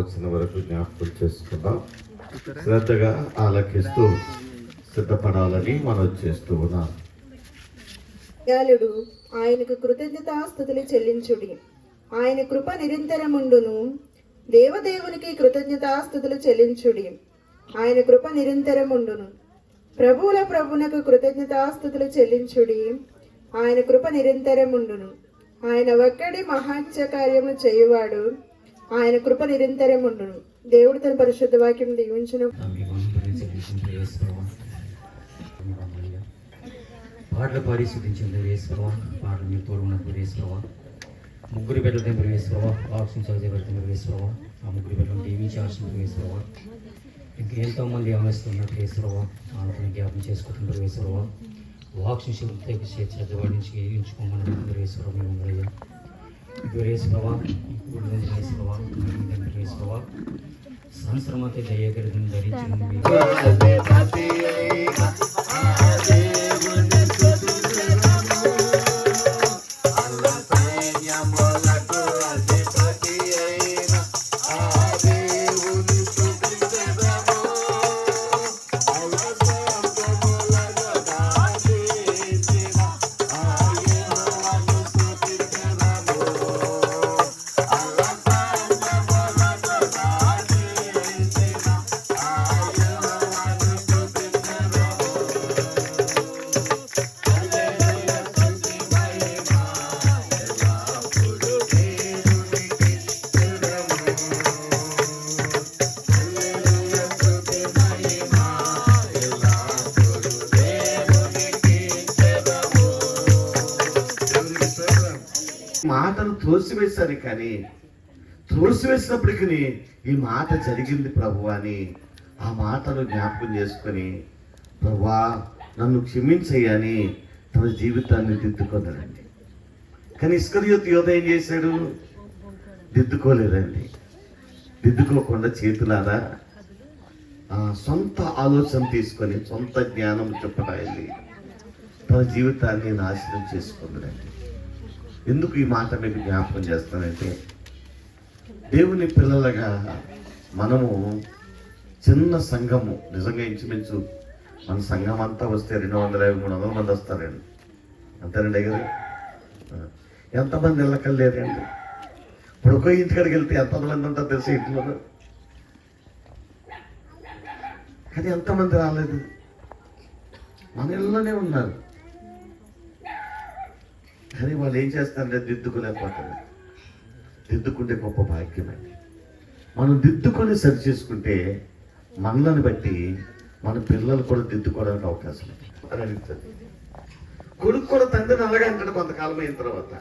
వచ్చిన వరకు జ్ఞాపకం చేసుకుందాం. శ్రద్ధగా ఆలకిస్తూ సిద్ధపడాలని మనం చేస్తూ ఉన్నాం. ఆయనకు కృతజ్ఞతాస్తుతులు చెల్లించుడి. ఆయన కృప నిరంతరముండును. దేవదేవునికి కృతజ్ఞతాస్తుతులు చెల్లించుడి. ఆయన కృప నిరంతరముండును. ప్రభువుల ప్రభునకు కృతజ్ఞతాస్తుతులు చెల్లించుడి. ఆయన కృప నిరంతరముండును. ఆయన ఒక్కడి మహాత్య కార్యము చేయువాడు. ఆయన కృప నిరంతరముండును. దేవుడు తన పరిశుద్ధ వాక్యం దీవించును. పాటలు పాడి స్థుతించింది వేసుకోవా, పాటలు మీరు తోడుకున్నప్పుడు వేసుకోవా, ముగ్గురు బిడ్డల దగ్గర వేసుకోవా, ఆక్సిజన్ చదివే దగ్గర వేసుకోవా, ఆ ముగ్గురు బిడ్డలు దీవించాల్సిన వేసుకోవా, ఇంకెంతోమంది యవనస్తున్నట్టు వేసుకోవా, వాళ్ళని జ్ఞాపం చేసుకుంటున్నారు వేసుకోవా, ఆక్సిజన్ చదివాడి నుంచి ఎంచుకోమని అందరూ వేసుకోవా, మేము అందరయ్యా ఇప్పుడు వేసుకోవా, ఇప్పుడు వేసుకోవా, వేసుకోవా, సంవత్సరమైతే దయగలిగిన ధరించింది. మాటను త్రోసివేశారు, కానీ త్రోసివేసినప్పటికీ ఈ మాట జరిగింది ప్రభు అని ఆ మాటను జ్ఞాపకం చేసుకొని ప్రభువా నన్ను క్షమించయ్యని తన జీవితాన్ని దిద్దుకున్నాడండి. కానీ ఇస్కరియోతు యోధ ఏం చేశాడు? దిద్దుకోలేదండి. దిద్దుకోకుండా చేతులారా సొంత ఆలోచన తీసుకొని సొంత జ్ఞానం చెప్పడాన్ని తన జీవితాన్ని నాశనం చేసుకున్నాడండి. ఎందుకు ఈ మాట మీకు జ్ఞాపకం చేస్తానంటే, దేవుని పిల్లలుగా మనము చిన్న సంఘము, నిజంగా ఇంచుమించు మన సంఘం అంతా వస్తే 250-300 మంది వస్తారండి, అంతేనండి కదా. ఎంతమంది వెళ్ళకలేదండి. ఇప్పుడు ఒక్కో ఇంటికాడికి వెళ్తే ఎంతమంది అంతా తెలిసి ఇంట్లో, కానీ ఎంతమంది రాలేదు. మన ఇళ్ళలోనే ఉన్నారు, కానీ వాళ్ళు ఏం చేస్తారంటే దిద్దుకోలేకపోతారు. దిద్దుకుంటే గొప్ప భాగ్యం అండి. మనం దిద్దుకొని సరి చేసుకుంటే మనల్ని బట్టి మన పిల్లలు కూడా దిద్దుకోవడానికి అవకాశం ఉంది అని అడుగుతుంది. కొడుకు కూడా తండ్రిని అలాగే అంటాడు. కొంతకాలం అయిన తర్వాత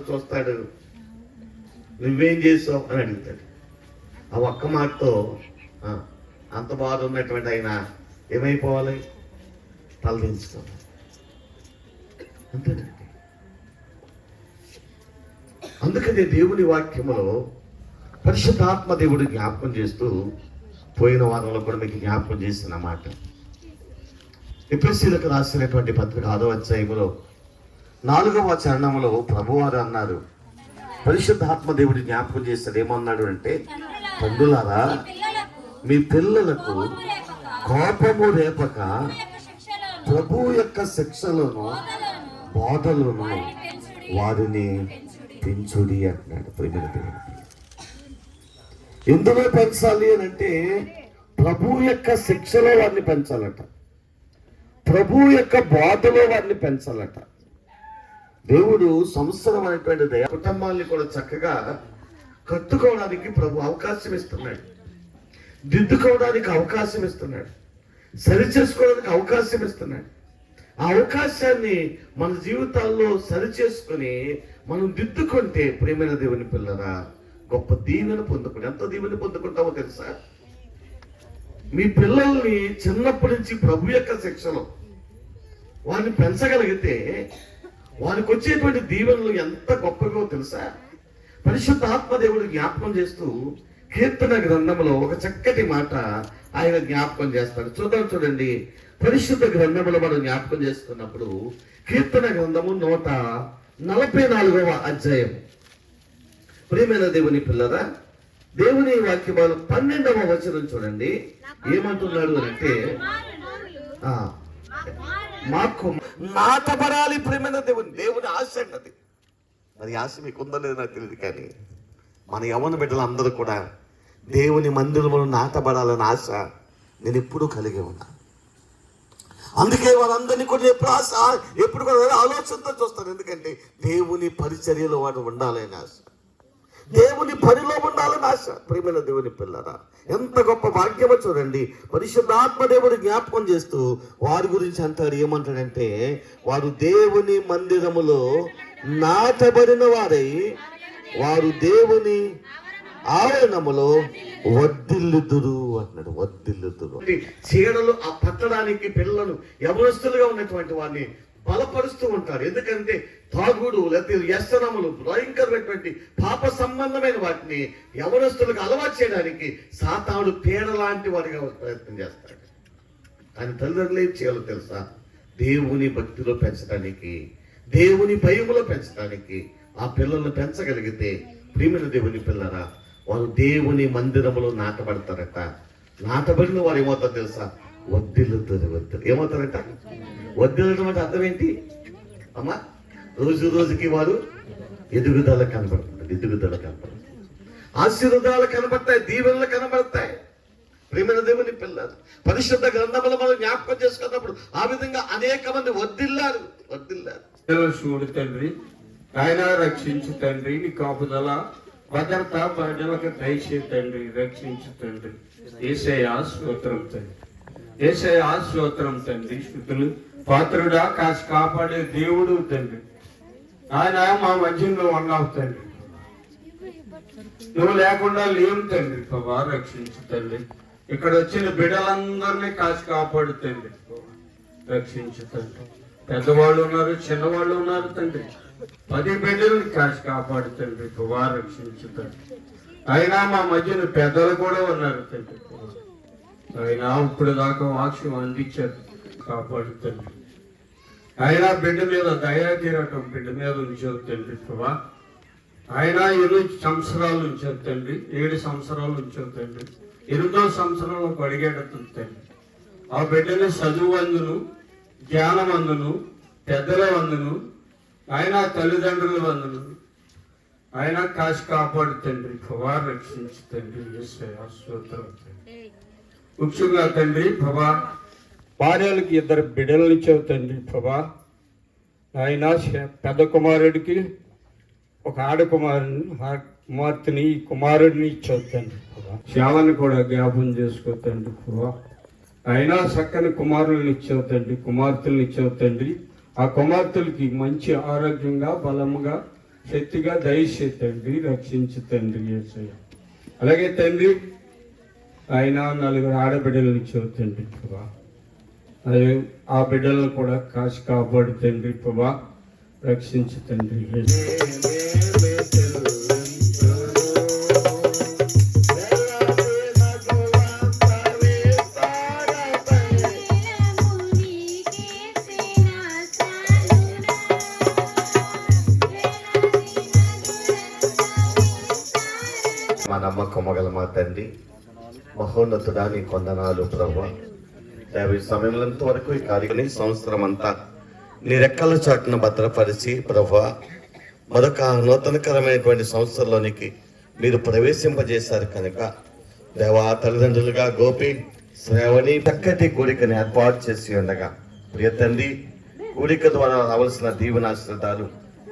చూస్తాడు, నువ్వేం చేసావు అని అడుగుతాడు. ఆ ఒక్క మాటతో అంత బాధ ఉన్నటువంటి ఆయన ఏమైపోవాలి? తలదించుకోవాలి. అంతేనండి. అందుకనే దేవుని వాక్యములో పరిశుద్ధాత్మ దేవుడు జ్ఞాపకం చేస్తూ, పోయిన వారంలో కూడా మీకు జ్ఞాపకం చేసిన మాట, ఎఫెసీయులకు రాసినటువంటి పత్రిక 6వ అధ్యాయములో 4వ చరణంలో ప్రభువారు అన్నారు, పరిశుద్ధాత్మ దేవుడు జ్ఞాపకం చేస్తాడు. ఏమన్నాడు అంటే, తండ్రులారా మీ పిల్లలకు కోపము రేపక ప్రభు యొక్క శిక్షలను బోధలను వారిని పెంచుడి అంటున్నాడు. ఎందులో పెంచాలి అని అంటే, ప్రభు యొక్క శిక్షలో వారిని పెంచాలట, ప్రభు యొక్క బోధలో వారిని పెంచాలట. దేవుడు సంవత్సరం అనేటువంటి దయ కుటుంబాన్ని కూడా చక్కగా కట్టుకోవడానికి ప్రభు అవకాశం ఇస్తున్నాడు, దిద్దుకోవడానికి అవకాశం ఇస్తున్నాడు, సరి చేసుకోవడానికి అవకాశం ఇస్తున్నాడు. ఆ అవకాశాన్ని మన జీవితాల్లో సరి చేసుకుని మనం దిద్దుకుంటే ప్రేమైన దేవుని పిల్లరా గొప్ప దీవెన పొందుకుంటే, ఎంత దీవెన పొందుకుంటామో తెలుసా? మీ పిల్లల్ని చిన్నప్పటి నుంచి ప్రభు యొక్క శిక్షలో వారిని పెంచగలిగితే వారికి వచ్చేటువంటి దీవెనలు ఎంత గొప్పగా తెలుసా? పరిశుద్ధ ఆత్మదేవుడు జ్ఞాపకం చేస్తూ కీర్తన గ్రంథంలో ఒక చక్కటి మాట ఆయన జ్ఞాపకం చేస్తాడు. చూడండి, పరిశుద్ధ గ్రంథంలో మనం జ్ఞాపకం చేసుకున్నప్పుడు కీర్తన గ్రంథము 144వ అధ్యాయం. ప్రియమైన దేవుని పిల్లరా, దేవుని వాక్యమాలు 12వ వచనం చూడండి, ఏమంటున్నాడు అంటే మాకు నాటబడాలి ప్రేమైన దేవుని ఆశ అన్నది. మరి ఆశ మీకు ఉందో లేదో నాకు తెలియదు, కానీ మన యవ్వన బిడ్డలు అందరూ కూడా దేవుని మందిరములో నాటబడాలని ఆశ నేను ఎప్పుడూ కలిగి ఉన్నాను. అందుకే వాళ్ళందరినీ కూడా ఎప్పుడు కూడా ఆలోచనతో చూస్తాను. ఎందుకంటే దేవుని పరిచర్యలో వాడు ఉండాలని ఆశ, దేవుని పనిలో ఉండాలని ఆశ. ప్రియమైన దేవుని పిల్లరా, ఎంత గొప్ప భాగ్యమో చూడండి. పరిశుద్ధాత్మ దేవుడు జ్ఞాపకం చేస్తూ వారి గురించి అంటాడు, ఏమంటాడంటే వారు దేవుని మందిరములో నాటబడిన వారై వారు దేవుని ఆవరణములో వర్ధిల్లుదురు అన్నాడు. వర్ధిల్లుదురు. చీడలు ఆ పట్టడానికి పిల్లలను యవనస్తులుగా ఉన్నటువంటి వారిని బలపరుస్తూ ఉంటారు. ఎందుకంటే తాగుడు లేకపోతే వ్యసనములు, భయంకరమైనటువంటి పాప సంబంధమైన వాటిని యవనస్తులకు అలవాటు చేయడానికి సాతానుడు పీడ లాంటి వారిగా ప్రయత్నం చేస్తాడు. కానీ తల్లిదండ్రులు ఏం చేయాలో తెలుసా? దేవుని భక్తిలో పెంచడానికి, దేవుని భయములో పెంచడానికి ఆ పిల్లలను పెంచగలిగితే ప్రియమైన దేవుని పిల్లరా, వారు దేవుని మందిరములో నాటబడతారట. నాటబడిన వారు ఏమవుతారు తెలుసా? వర్ధిల్లుతారు. ఏమవుతారట? వర్ధిల్లడం అంటే అర్థం ఏంటి అమ్మా? రోజు రోజుకి వారు ఎదుగుదల కనబడుతుంది, ఆశీర్వాదాలు కనబడతాయి, దీవెనలు కనబడతాయి. ప్రియమైన దేవుని పిల్లలు, పరిశుద్ధ గ్రంథములు మనం జ్ఞాపకం చేసుకున్నప్పుడు ఆ విధంగా అనేక మంది వర్ధిల్లారు. చూడు తండ్రి, ఆయన రక్షించు తండ్రి, నీ కాపుదల భద్రత ప్రజలకు దయచే తండ్రి, రక్షించు తండ్రి. యేసయ్యా స్తోత్రం తండ్రి, యేసయ్యా స్తోత్రం తండ్రి. స్తుతులు పాత్రుడా, కాసి కాపాడే దేవుడు తండ్రి. ఆయన మా మధ్యలో ఉన్నావు తండ్రి, నువ్వు లేకుండా లేవు తండ్రి. ప్రభా రక్షించు తండ్రి. ఇక్కడ వచ్చిన బిడ్డలందరినీ కాసి కాపాడు తండ్రి, రక్షించు తండ్రి. పెద్దవాళ్ళు ఉన్నారు, చిన్నవాళ్ళు ఉన్నారు తండ్రి. 10 బిడ్డలను కాసి కాపాడు తండ్రి, ప్రభా రక్షించు తండ్రి. అయినా మా మధ్యన పెద్దలు కూడా ఉన్నారు తండ్రి. అయినా ఇప్పుడు దాకా వాక్యం అందించారు, కాపాడు తండ్రి. అయినా బిడ్డ మీద దయా తీరటం బిడ్డ మీద ఉంచారు తండ్రి ప్రభా. ఆయన 8 సంవత్సరాలు ఉంచారు తండ్రి, 7 సంవత్సరాలు ఉంచారు తండ్రి. 8వ సంవత్సరంలో అడిగేటట్టు తండ్రి. ఆ బిడ్డని చదువు అందును, జ్ఞానం అందును, పెద్దల అందును, ఆయన తల్లిదండ్రుల వందను ఆయన కాసి కాపాడు తండ్రి, ప్రభా రక్షించు తండ్రి. యేసయ్యా స్తోత్రం తండ్రి. ముఖ్యంగా తండ్రి ప్రభా, భార్యలకి 2 బిడ్డలను ఇచ్చావు తండ్రి ప్రభా. ఆయన పెద్ద కుమారుడికి ఒక కుమార్తెని, కుమారుడిని ఇచ్చావు తండ్రి ప్రభా. శ్యామని కూడా జ్ఞాపం చేసుకో తండ్రి ప్రభా. అయినా చక్కని కుమారులను ఇచ్చావు తండ్రి, కుమార్తెలను ఇచ్చావు తండ్రి. ఆ కుమార్తెలకి మంచి ఆరోగ్యంగా, బలముగా, శక్తిగా దయచే తండ్రి, రక్షించు తండ్రి యేసయ్యా. అలాగే తండ్రి ఆయన 4 ఆడబిడ్డలను ఇచ్చావు తండ్రి ప్రభా. అదే ఆ బిడ్డలను కూడా కాసి కాపాడు తండ్రి ప్రభా, రక్షించు తండ్రి యేసయ్యా. మా నమ్మకమగల మా తండ్రి, మహోన్నతుడా నీ కొందనాలు ప్రభా. 50 సమయంలో వరకు ఈ కార్యక్రమం సంవత్సరం అంతా నీ రెక్కల చాటున భద్రపరిచి ప్రభా, మరొక నూతనకరమైనటువంటి సంవత్సరంలోనికి మీరు ప్రవేశింపజేశారు కనుక దేవా, తల్లిదండ్రులుగా గోపి శ్రావణి చక్కటి కోరికని ఏర్పాటు చేసి ఉండగా ప్రియ తండ్రి, కోరిక ద్వారా రావాల్సిన దీవెనాశ్రదాలు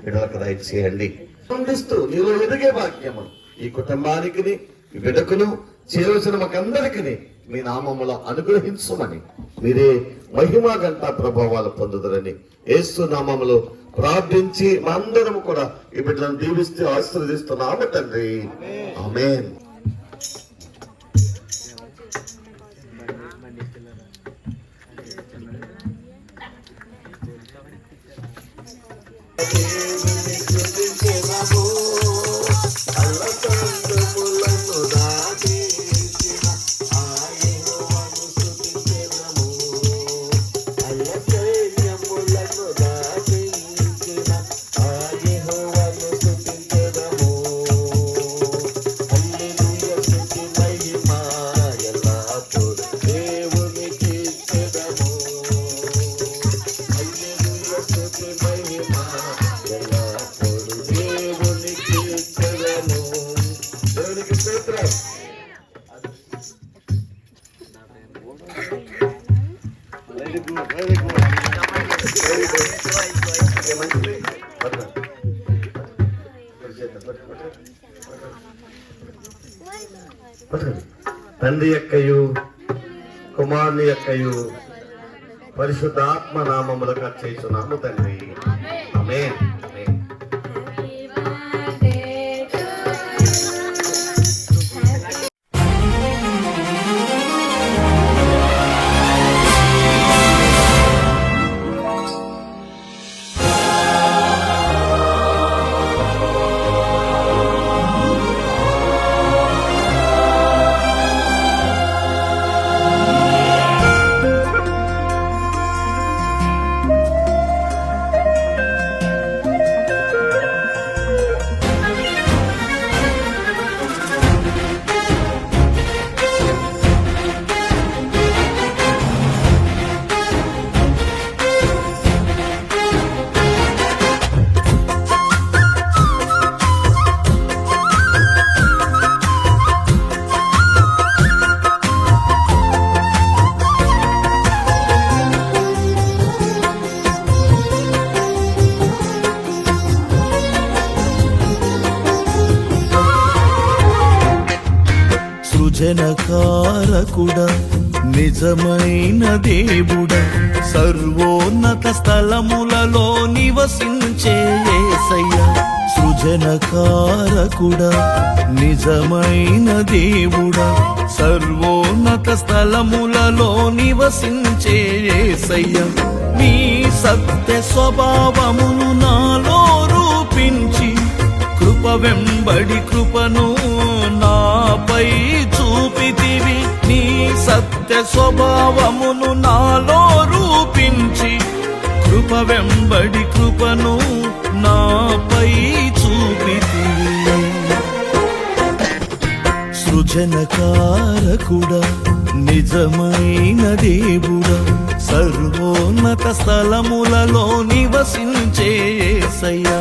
బిడ్డలకు దయచేయండి. ఆనందిస్తూ నీలో ఎదిగే భాగ్యము ఈ కుటుంబానికి, ఈ బిడ్డకును, చేయవలసిన మాకందరికి మీ నామములో అనుగ్రహించమని, మీరే మహిమా గంట ప్రభావాలు పొందుదరని యేసు నామములో ప్రార్థించి మా అందరం కూడా ఈ బిడ్డలను దీవిస్తూ ఆశీర్వదిస్తున్నాము తండ్రి. ఆమేన్. పట్టురా. Very good, very good. Very good. Okay, మంచిది. పట్టురా. పట్టురా. తండ్రి యొక్కయు కుమారుని యొక్కయు పరిశుద్ధాత్మ నామములకు అర్చించున్నాము తండ్రి. ఆమేన్. ఆమేన్. సృజనకారకుడా నిజమైన దేవుడా సర్వోన్నత స్థలములలో నివసించే యేసయ్యా. సృజనకారకుడా నిజమైన దేవుడా సర్వోన్నత స్థలములలో నివసించే యేసయ్యా. నీ సత్య స్వభావమును నాలో రూపించి కృప వెంబడి కృపను నాపై చూపితివి. నీ సత్య స్వభావమును నాలో రూపించి కృప వెంబడి కృపను నాపై చూపితివి. సృజనకారకుడా నిజమైన దేవుడా సర్వోన్నత స్థలములలో నివసించే యేసయ్యా.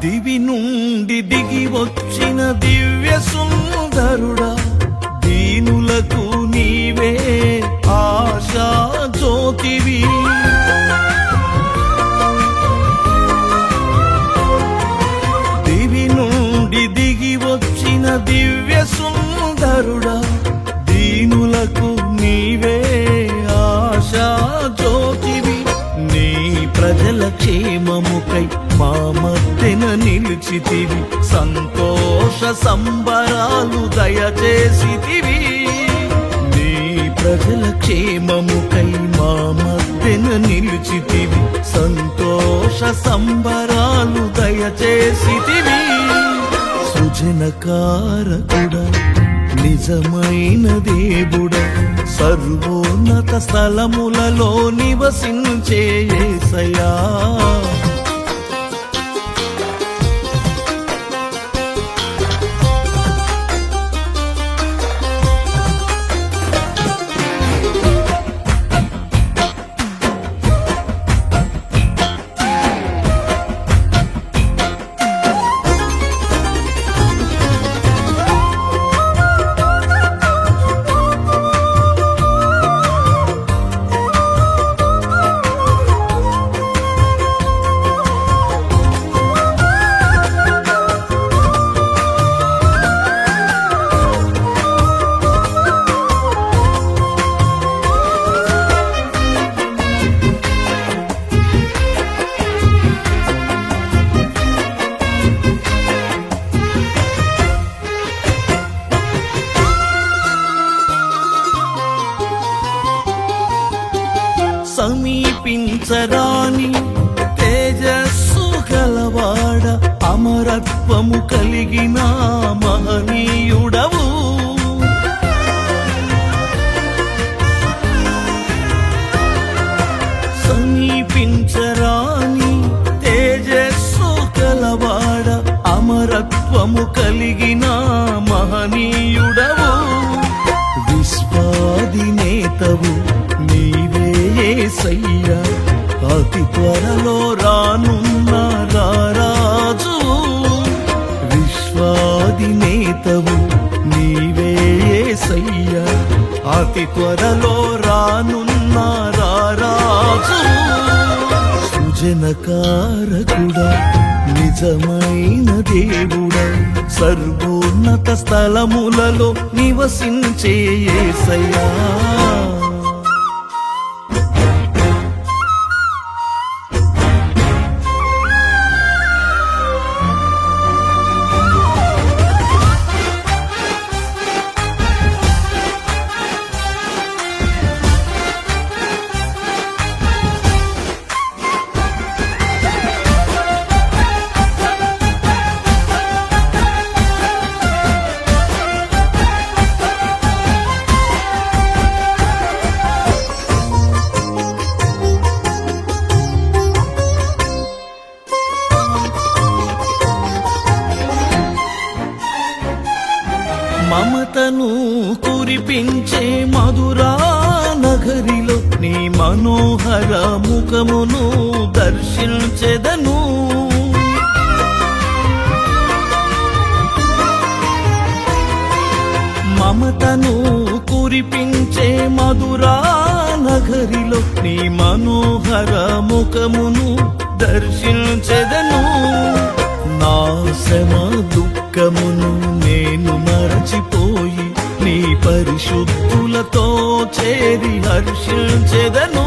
దివి నుండి దిగి వచ్చిన దివ్య సుందరుడా దీనులకు నీవే ఆశా జ్యోతివి. దివి నుండి దిగి వచ్చిన దివ్య సుందరుడా దీనులకు నీవే ఆశా జ్యోతివి. నీ ప్రజల క్షేమముకై మా మధ్యన నిలిచితివి. సంతోష సంబరాలు దయచేసితివి. నీ ప్రజల క్షేమముకై మా మధ్యన నిలిచితివి. సంతోష సంబరాలు దయచేసితివి. సృజనకారకుడా నిజమైన దేవుడా సర్వోన్నత స్థలములలో నివసించే యేసయ్యా. సమీపించరాని తేజస్సు గలవాడ అమరత్వము కలిగిన మహనీయుడవు సమీపించరాని తేజస్సు గలవాడ అమరత్వము కలిగిన మహనీయుడవు విశ్వాధినేతవు నీవే యేసయ్యా అతి త్వరలో రానున్న రారాజు విశ్వాధినేతవు నీవే యేసయ్యా అతి త్వరలో రానున్న రారాజు సృజనకారకుడా నిజమైన దేవుడా సర్వోన్నత స్థలములలో నివసించే యేసయ్యా మమతను కురిపించే మధురా నగరిలో నీ మనోహర ముఖమును దర్శించెదను మమతను కురిపించే మధురా నగరిలో నీ మనోహర ముఖమును దర్శించెదను నా శ్రమ దుఃఖమును నేను మరచిపోయి నీ పరిశుద్ధులతో చేరి హర్షించెదను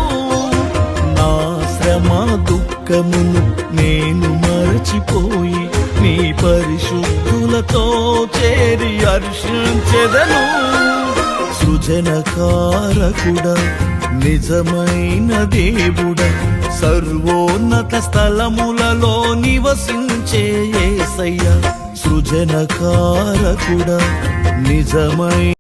నా శ్రమ దుఃఖమును నేను మరచిపోయి నీ పరిశుద్ధులతో చేరి హర్షించెదను సృజనకారకుడా నిజమైన దేవుడా సర్వోన్నత స్థలములలో నివసించే యేసయ్యా సృజనకారకుడా నిజమైన